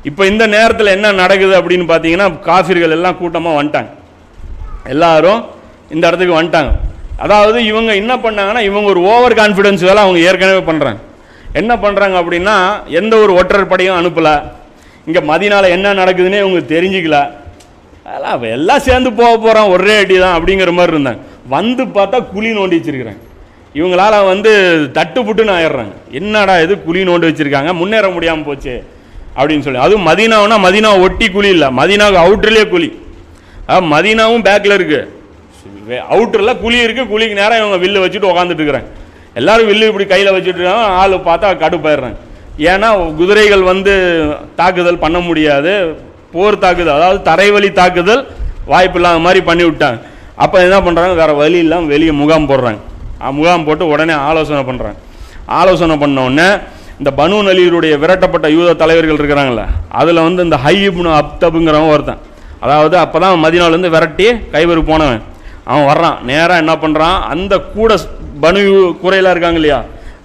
இப்போ இந்த நேரத்தில் என்ன நடக்குது அப்படின்னு பார்த்தீங்கன்னா, காஃபிர்கள் எல்லாம் கூட்டமாக வந்துட்டாங்க, எல்லாரும் இந்த இடத்துக்கு வந்துட்டாங்க. அதாவது இவங்க என்ன பண்ணாங்கன்னா, இவங்க ஒரு ஓவர் கான்ஃபிடன்ஸ் வேலை அவங்க ஏற்கனவே பண்ணுறாங்க. என்ன பண்ணுறாங்க அப்படின்னா, எந்த ஒரு ஒற்றர் படையும் அனுப்பலை, இங்கே மதீனாவில் என்ன நடக்குதுன்னே இவங்க தெரிஞ்சிக்கல, அதெல்லாம் எல்லாம் சேர்ந்து போக போகிறோம் ஒரே அடி தான் அப்படிங்கிற மாதிரி இருந்தாங்க. வந்து பார்த்தா குழி நோண்டி வச்சிருக்கிறாங்க. இவங்களால வந்து தட்டுப்புட்டுன்னு ஆயிடுறாங்க. என்னடா இது குழி நோண்டி வச்சுருக்காங்க, முன்னேற முடியாமல் போச்சு அப்படின்னு சொல்லி. அதுவும் மதீனாவுனா மதீனாவை ஒட்டி குழி இல்லை, மதீனாவுக்கு அவுட்டர்லேயே குழி. மதீனாவும் பேக்கில் இருக்குது, அவுட்டரில் குழி இருக்குது. குழிக்கு நேரம் இவங்க வில்லு வச்சுட்டு உட்காந்துட்டு இருக்கிறாங்க. எல்லோரும் வில்லு இப்படி கையில் வச்சுட்டு இருக்காங்க. ஆள் பார்த்தா கடுப்பாயிடுறாங்க. ஏன்னா குதிரைகள் வந்து தாக்குதல் பண்ண முடியாது, போர் தாக்குதல் அதாவது தரைவழி தாக்குதல் வாய்ப்பு இல்லாத மாதிரி பண்ணி விட்டாங்க. அப்போ என்ன பண்ணுறாங்க, வேறு வழி இல்லாமல் வெளியே முகாம் போடுறாங்க. முகாம் போட்டு உடனே ஆலோசனை பண்ணுறாங்க. ஆலோசனை பண்ணோடனே இந்த பனு நலீருடைய விரட்டப்பட்ட யூத தலைவர்கள் இருக்கிறாங்களே, அதில் வந்து இந்த ஹை இப்னு அப்தபுங்கிறவன் ஒருத்தன், அதாவது அப்போ தான் மதீனாவிலேருந்து விரட்டி கைவரு போனவன், அவன் வர்றான். நேராக என்ன பண்ணுறான், அந்த கூட பனு குறையில இருக்காங்க இல்லையா,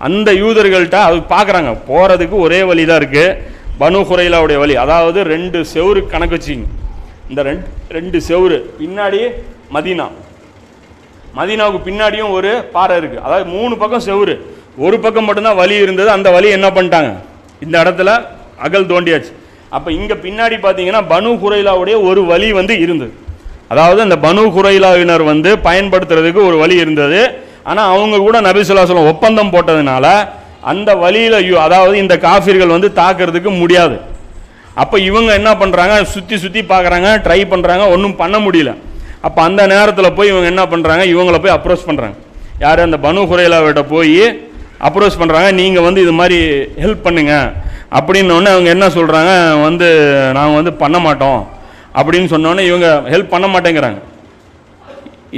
அந்த யூதர்கள்ட்ட அது பார்க்குறாங்க, போகிறதுக்கு ஒரே வழி தான் இருக்குது, பனு குறையிலாவுடைய வழி. அதாவது 2 செவுரு கணக்கு வச்சிங்க. இந்த ரெண்டு செவுரு பின்னாடி மதீனா, மதீனாவுக்கு பின்னாடியும் ஒரு பாறை இருக்குது. அதாவது 3 பக்கம் செவுரு, ஒரு பக்கம் மட்டும்தான் வழி இருந்தது. அந்த வழி என்ன பண்ணிட்டாங்க, இந்த இடத்துல அகல் தோண்டியாச்சு. அப்போ இங்கே பின்னாடி பார்த்தீங்கன்னா பனு குறைலாவுடைய ஒரு வழி வந்து இருந்தது. அதாவது அந்த பனு குறைலாவினர் வந்து பயன்படுத்துறதுக்கு ஒரு வழி இருந்தது. ஆனால் அவங்க கூட நபி ஸல்லல்லாஹு அலைஹி வஸல்லம் ஒப்பந்தம் போட்டதுனால அந்த வழியில் அதாவது இந்த காஃபிர்கள் வந்து தாக்குறதுக்கு முடியாது. அப்போ இவங்க என்ன பண்ணுறாங்க, சுற்றி சுற்றி பார்க்குறாங்க, ட்ரை பண்ணுறாங்க, ஒன்றும் பண்ண முடியல. அப்போ அந்த நேரத்தில் போய் இவங்க என்ன பண்ணுறாங்க, இவங்கள போய் அப்ரோச் பண்ணுறாங்க. யார், அந்த பனு குறைலாவிட்ட போய் அப்ரோச் பண்ணுறாங்க, நீங்கள் வந்து இது மாதிரி ஹெல்ப் பண்ணுங்க அப்படின்னோடனே அவங்க என்ன சொல்கிறாங்க, வந்து நாங்கள் வந்து பண்ண மாட்டோம் அப்படின்னு சொன்னோன்னே இவங்க ஹெல்ப் பண்ண மாட்டேங்கிறாங்க.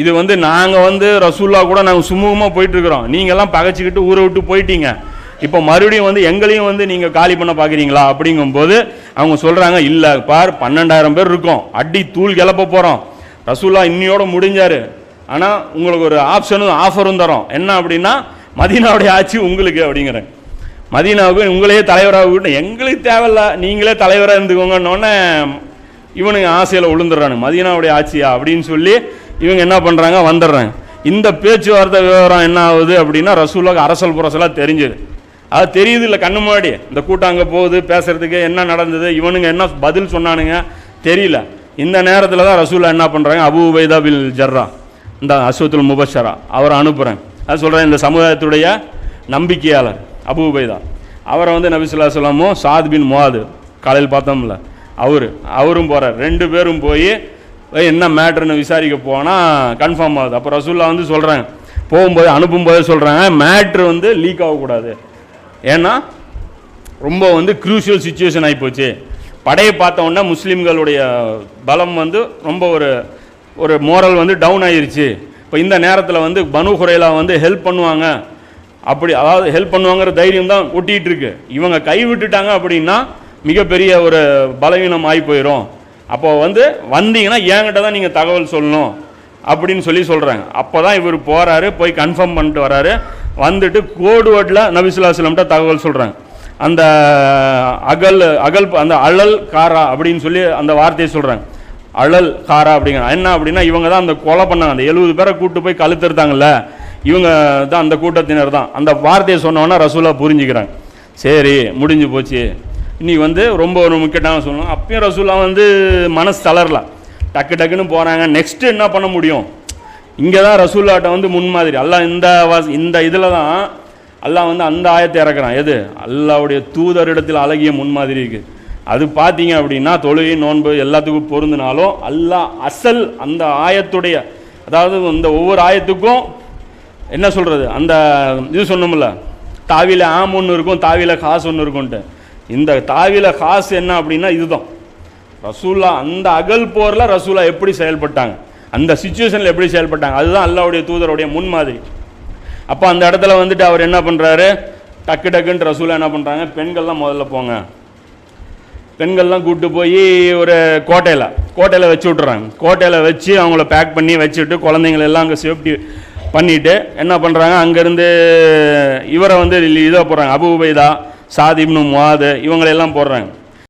இது வந்து நாங்கள் வந்து ரசூல்லா கூட நாங்கள் சுமூகமாக போயிட்டுருக்குறோம், நீங்கள்லாம் பகைச்சிக்கிட்டு ஊரை விட்டு போயிட்டீங்க, இப்போ மறுபடியும் வந்து எங்களையும் வந்து நீங்கள் காலி பண்ண பார்க்குறீங்களா அப்படிங்கும்போது அவங்க சொல்கிறாங்க, இல்லை பார் 12,000 பேர் இருக்கோம், அடி தூள் கிளப்ப போகிறோம், ரசூல்லா இன்னையோட முடிஞ்சார், ஆனால் உங்களுக்கு ஒரு ஆஃபரும் தரோம், என்ன அப்படின்னா மதீனாவுடைய ஆட்சி உங்களுக்கு அப்படிங்கிறேன், மதீனாவுக்கு உங்களையே தலைவராக விட்டு எங்களுக்கு தேவையில்ல, நீங்களே தலைவராக இருந்துக்கோங்கன்னொன்னே இவனுங்க ஆசையில் விழுந்துடுறானுங்க, மதீனாவுடைய ஆட்சியா அப்படின்னு சொல்லி இவங்க என்ன பண்ணுறாங்க, வந்துடுறாங்க. இந்த பேச்சுவார்த்தை விவரம் என்ன ஆகுது அப்படின்னா, ரசூலுல்லாஹ் அரசல் புரசலாக தெரிஞ்சுது. அது தெரியுது இல்லை, கண்ணு முன்னாடி இந்த கூட்டம் அங்கே போகுது, பேசுறதுக்கு என்ன நடந்தது, இவனுங்க என்ன பதில் சொன்னானுங்க தெரியல. இந்த நேரத்தில் தான் ரசூலுல்லாஹ் என்ன பண்ணுறாங்க, அபூ உபைதா பின் ஜர்ரா, இந்த அஸ்வத்துல் முபஷரா அவரை அனுப்புகிறேன். அது சொல்கிறேன், இந்த சமுதாயத்துடைய நம்பிக்கையாளர் அபூ உபைதா, அவரை வந்து நபி ஸல்லல்லாஹு அலைஹி வஸல்லம் சாத் பின் முஆத் காலையில் பார்த்தோம்ல அவரும் போகிறார். 2 பேரும் போய் என்ன மேட்ருன்னு விசாரிக்க போனால் கன்ஃபார்ம் ஆகுது. அப்போ ரசூலுல்லாஹ் வந்து சொல்கிறாங்க, போகும்போது அனுப்பும்போது சொல்கிறாங்க, மேட்ரு வந்து லீக் ஆகக்கூடாது, ஏன்னா ரொம்ப வந்து க்ரூஷியல் சுச்சுவேஷன் ஆகிப்போச்சு, படையை பார்த்த உடனே முஸ்லீம்களுடைய பலம் வந்து ரொம்ப ஒரு மோரல் வந்து டவுன் ஆகிருச்சு. இப்போ இந்த நேரத்தில் வந்து பனு குறைலா வந்து ஹெல்ப் பண்ணுவாங்க, அப்படி அதாவது ஹெல்ப் பண்ணுவாங்கிற தைரியம் தான் ஒட்டிகிட்டு இருக்கு. இவங்க கைவிட்டுட்டாங்க அப்படின்னா மிகப்பெரிய ஒரு பலவீனம் ஆகி போயிடும். அப்போ வந்து வந்தீங்கன்னா என்கிட்ட தான் நீங்கள் தகவல் சொல்லணும் அப்படின்னு சொல்கிறாங்க. அப்போ தான் இவர் போகிறாரு, போய் கன்ஃபார்ம் பண்ணிட்டு வராரு. வந்துட்டு கோடு வேர்டில் நபி ஸல்லல்லாஹு அலைஹி வஸல்லம் தகவல் சொல்கிறாங்க. அந்த அகல் அந்த அழல் காரா அப்படின்னு சொல்லி அந்த வார்த்தையை சொல்கிறாங்க, அழல் காரா அப்படிங்கிற என்ன அப்படின்னா, இவங்க தான் அந்த கொலை பண்ணாங்க, அந்த 70 பேரை கூப்பிட்டு போய் கழுத்தெடுத்தாங்கல்ல, இவங்க தான் அந்த கூட்டத்தினர் தான். அந்த வார்த்தையை சொன்னோன்னா ரசூலுல்லாஹ் புரிஞ்சுக்கிறாங்க, சரி முடிஞ்சு போச்சு, இன்னைக்கு வந்து ரொம்ப ஒரு முக்கியமான சொல்லணும். அப்பயும் ரசூலுல்லாஹ் வந்து மனசு தளரலாம், டக்குன்னு போகிறாங்க. நெக்ஸ்ட்டு என்ன பண்ண முடியும், இங்கே தான் ரசூலுல்லாஹ்ட்ட வந்து முன்மாதிரி அல்லாஹ் இந்த இதில் தான் அல்லாஹ் வந்து அந்த ஆயத்தை இறக்குறான். எது, அல்லாஹ்வுடைய தூதரிடத்தில் அழகிய முன்மாதிரி இருக்குது. அது பார்த்தீங்க அப்படின்னா தொழுகை நோன்பு எல்லாத்துக்கும் பொருந்தினாலும் அல்லாஹ் அசல் அந்த ஆயத்துடைய, அதாவது இந்த ஒவ்வொரு ஆயத்துக்கும் என்ன சொல்கிறது, அந்த இது சொன்னோம்ல, தாவில ஆம் ஒன்று இருக்கும், தாவில காசு ஒன்று இருக்கும்ன்ட்டு. இந்த தாவில காசு என்ன அப்படின்னா இதுதான், ரசூல்லா அந்த அகல் போரில் ரசூலா எப்படி செயல்பட்டாங்க, அந்த சிச்சுவேஷனில் எப்படி செயல்பட்டாங்க, அதுதான் அல்லாஹ்வுடைய தூதருடைய முன்மாதிரி. அப்போ அந்த இடத்துல வந்துட்டு அவர் என்ன பண்ணுறாரு, டக்குன்னு ரசூலா என்ன பண்ணுறாங்க, பெண்கள்லாம் முதல்ல போங்க, பெண்கள்லாம் கூப்பிட்டு போய் ஒரு கோட்டையில் வச்சு விட்றாங்க. கோட்டையில் வச்சு அவங்கள பேக் பண்ணி வச்சுட்டு குழந்தைங்களெல்லாம் அங்கே சேஃப்டி பண்ணிவிட்டு என்ன பண்ணுறாங்க, அங்கேருந்து இவரை வந்து இதை போடுறாங்க, அபூ உபைதா, சாத் இப்னு முஆத் இவங்களெல்லாம் போடுறாங்க.